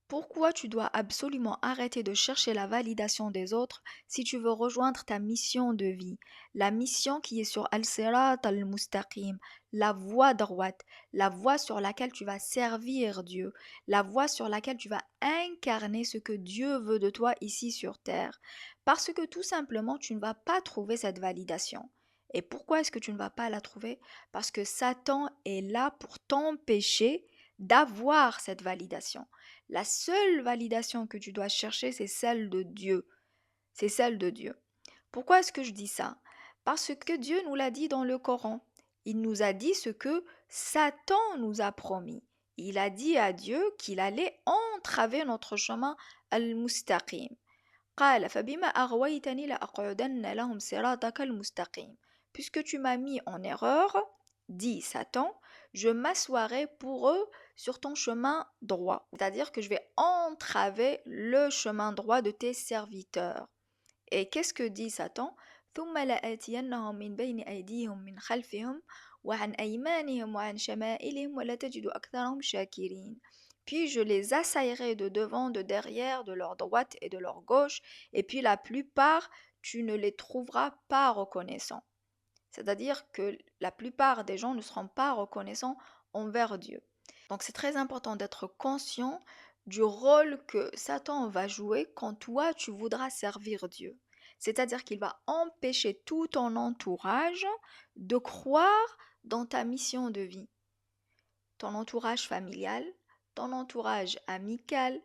Pourquoi tu dois absolument arrêter de chercher la validation des autres si tu veux rejoindre ta mission de vie, la mission qui est sur Al-Sirat al-Mustaqim, la voie droite, la voie sur laquelle tu vas servir Dieu, la voie sur laquelle tu vas incarner ce que Dieu veut de toi ici sur terre. Parce que tout simplement, tu ne vas pas trouver cette validation. Et pourquoi est-ce que tu ne vas pas la trouver? Parce que Satan est là pour t'empêcher d'avoir cette validation. La seule validation que tu dois chercher, c'est celle de Dieu. C'est celle de Dieu. Pourquoi est-ce que je dis ça? Parce que Dieu nous l'a dit dans le Coran. Il nous a dit ce que Satan nous a promis. Il a dit à Dieu qu'il allait entraver notre chemin al-mustaqim. قال فبما أغويتني لأقعدن لهم صراطك المستقيم. Puisque tu m'as mis en erreur, dit Satan, je m'assoirai pour eux sur ton chemin droit. C'est-à-dire que je vais entraver le chemin droit de tes serviteurs. Et qu'est-ce que dit Satan? ثم لآتينهم من بين أيديهم من خلفهم وعن أيمانهم وعن شمائلهم ولا تجد أكثرهم شاكرين. Puis je les assaillerai de devant, de derrière, de leur droite et de leur gauche, et puis la plupart, tu ne les trouveras pas reconnaissants. C'est-à-dire que la plupart des gens ne seront pas reconnaissants envers Dieu. Donc c'est très important d'être conscient du rôle que Satan va jouer quand toi tu voudras servir Dieu. C'est-à-dire qu'il va empêcher tout ton entourage de croire dans ta mission de vie. Ton entourage familial, ton entourage amical,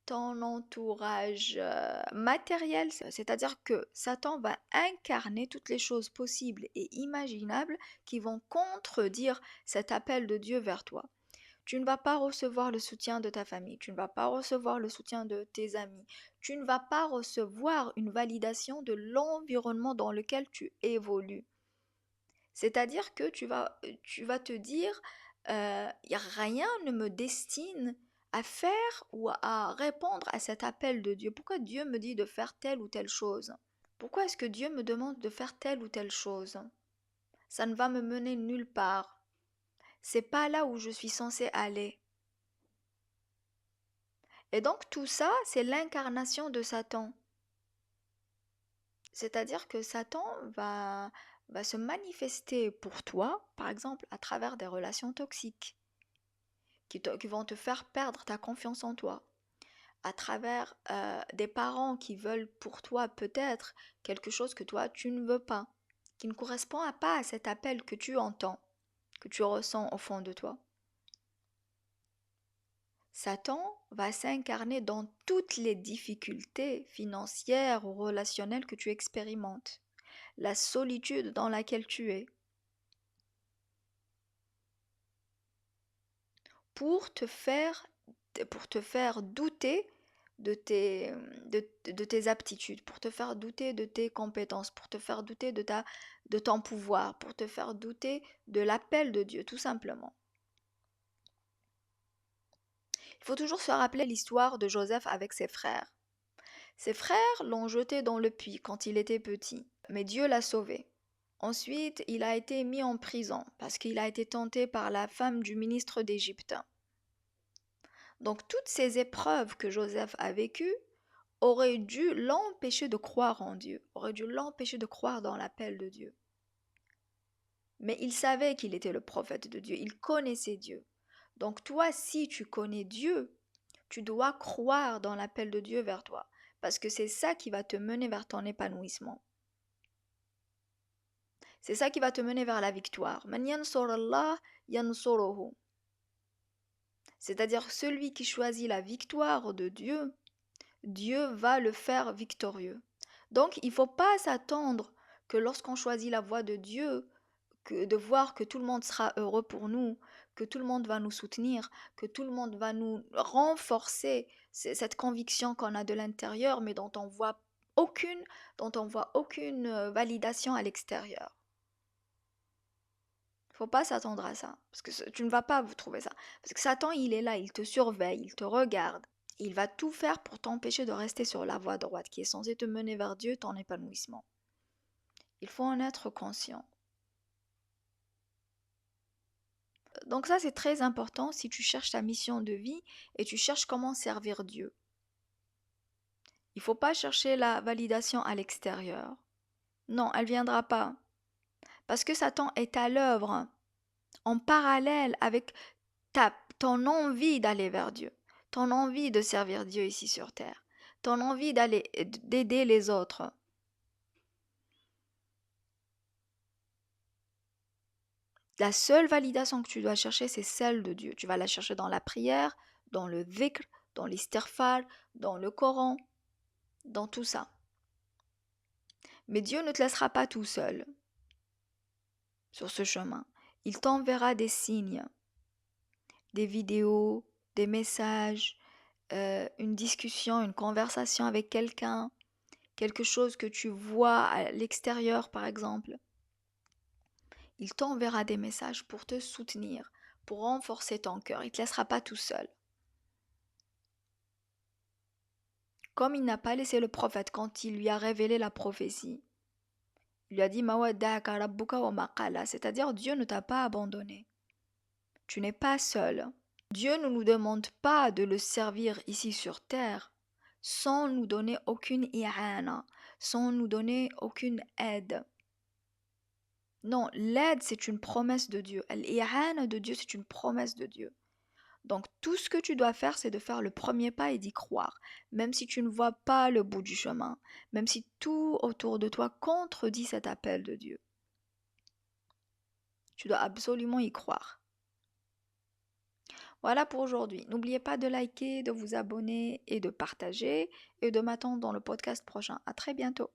ton entourage matériel, c'est-à-dire que Satan va incarner toutes les choses possibles et imaginables qui vont contredire cet appel de Dieu vers toi. Tu ne vas pas recevoir le soutien de ta famille, tu ne vas pas recevoir le soutien de tes amis, tu ne vas pas recevoir une validation de l'environnement dans lequel tu évolues. C'est-à-dire que tu vas te dire, rien ne me destine à faire ou à répondre à cet appel de Dieu. Pourquoi Dieu me dit de faire telle ou telle chose? Pourquoi est-ce que Dieu me demande de faire telle ou telle chose? Ça ne va me mener nulle part. C'est pas là où je suis censée aller. Et donc tout ça, c'est l'incarnation de Satan. C'est-à-dire que Satan va se manifester pour toi, par exemple, à travers des relations toxiques qui vont te faire perdre ta confiance en toi, à travers des parents qui veulent pour toi peut-être quelque chose que toi tu ne veux pas, qui ne correspond pas à cet appel que tu entends, que tu ressens au fond de toi. Satan va s'incarner dans toutes les difficultés financières ou relationnelles que tu expérimentes, la solitude dans laquelle tu es, pour te faire, pour te faire douter de tes aptitudes, pour te faire douter de tes compétences, pour te faire douter de ton pouvoir, pour te faire douter de l'appel de Dieu, tout simplement. Il faut toujours se rappeler l'histoire de Joseph avec ses frères. Ses frères l'ont jeté dans le puits quand il était petit, mais Dieu l'a sauvé. Ensuite, il a été mis en prison parce qu'il a été tenté par la femme du ministre d'Égypte. Donc toutes ces épreuves que Joseph a vécues auraient dû l'empêcher de croire en Dieu, auraient dû l'empêcher de croire dans l'appel de Dieu. Mais il savait qu'il était le prophète de Dieu, il connaissait Dieu. Donc toi, si tu connais Dieu, tu dois croire dans l'appel de Dieu vers toi, parce que c'est ça qui va te mener vers ton épanouissement. C'est ça qui va te mener vers la victoire. Man yansurallah yansuruhu. C'est-à-dire celui qui choisit la victoire de Dieu, Dieu va le faire victorieux. Donc il ne faut pas s'attendre que lorsqu'on choisit la voie de Dieu, de voir que tout le monde sera heureux pour nous, que tout le monde va nous soutenir, que tout le monde va nous renforcer cette conviction qu'on a de l'intérieur, mais dont on voit aucune validation à l'extérieur. Faut pas s'attendre à ça, parce que tu ne vas pas vous trouver ça. Parce que Satan, il est là, il te surveille, il te regarde. Il va tout faire pour t'empêcher de rester sur la voie droite qui est censée te mener vers Dieu, ton épanouissement. Il faut en être conscient. Donc ça, c'est très important si tu cherches ta mission de vie et tu cherches comment servir Dieu. Il faut pas chercher la validation à l'extérieur. Non, elle viendra pas. Parce que Satan est à l'œuvre en parallèle avec ton envie d'aller vers Dieu, ton envie de servir Dieu ici sur terre, ton envie d'aider les autres. La seule validation que tu dois chercher, c'est celle de Dieu. Tu vas la chercher dans la prière, dans le dhikr, dans l'istighfar, dans le Coran, dans tout ça. Mais Dieu ne te laissera pas tout seul sur ce chemin. Il t'enverra des signes, des vidéos, des messages, une discussion, une conversation avec quelqu'un, quelque chose que tu vois à l'extérieur par exemple. Il t'enverra des messages pour te soutenir, pour renforcer ton cœur. Il ne te laissera pas tout seul. Comme il n'a pas laissé le prophète quand il lui a révélé la prophétie. Il lui a dit "Ma wadda'aka rabbuka wa ma qala", c'est-à-dire Dieu ne t'a pas abandonné. Tu n'es pas seul. Dieu ne nous demande pas de le servir ici sur terre sans nous donner aucune i'ana, sans nous donner aucune aide. Non, l'aide, c'est une promesse de Dieu. L'ihana de Dieu, c'est une promesse de Dieu. Donc, tout ce que tu dois faire, c'est de faire le premier pas et d'y croire. Même si tu ne vois pas le bout du chemin, même si tout autour de toi contredit cet appel de Dieu. Tu dois absolument y croire. Voilà pour aujourd'hui. N'oubliez pas de liker, de vous abonner et de partager et de m'attendre dans le podcast prochain. À très bientôt.